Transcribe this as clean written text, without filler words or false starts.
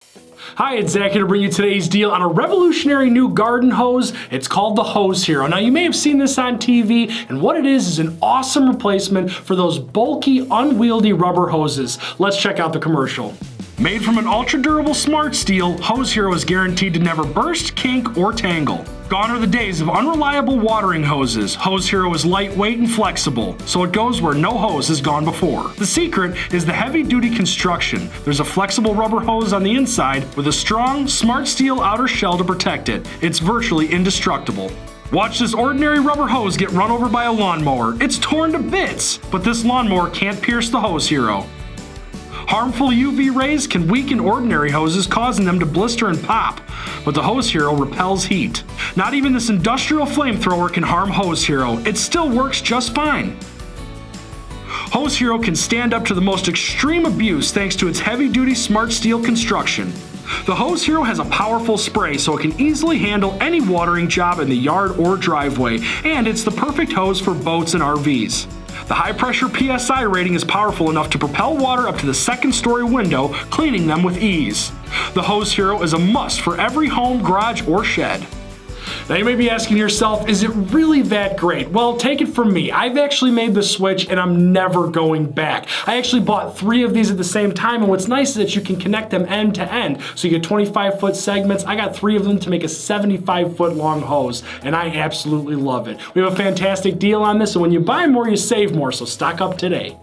Hi, it's Zach here to bring you today's deal on a revolutionary new garden hose. It's called the Hose Hero. Now, you may have seen this on TV, and what it is an awesome replacement for those bulky, unwieldy rubber hoses. Let's check out the commercial. Made from an ultra-durable SmartSteel, Hose Hero is guaranteed to never burst, kink, or tangle. Gone are the days of unreliable watering hoses. Hose Hero is lightweight and flexible, so it goes where no hose has gone before. The secret is the heavy-duty construction. There's a flexible rubber hose on the inside with a strong SmartSteel outer shell to protect it. It's virtually indestructible. Watch this ordinary rubber hose get run over by a lawnmower. It's torn to bits, but this lawnmower can't pierce the Hose Hero. Harmful UV rays can weaken ordinary hoses, causing them to blister and pop, but the Hose Hero repels heat. Not even this industrial flamethrower can harm Hose Hero. It still works just fine. Hose Hero can stand up to the most extreme abuse thanks to its heavy-duty SmartSteel construction. The Hose Hero has a powerful spray so it can easily handle any watering job in the yard or driveway, and it's the perfect hose for boats and RVs. The high-pressure PSI rating is powerful enough to propel water up to the second-story window, cleaning them with ease. The Hose Hero is a must for every home, garage, or shed. Now you may be asking yourself, is it really that great? Well, take it from me. I've actually made the switch and I'm never going back. I actually bought 3 of these at the same time, and what's nice is that you can connect them end to end. So you get 25-foot segments. I got 3 of them to make a 75-foot long hose, and I absolutely love it. We have a fantastic deal on this, and when you buy more, you save more, so stock up today.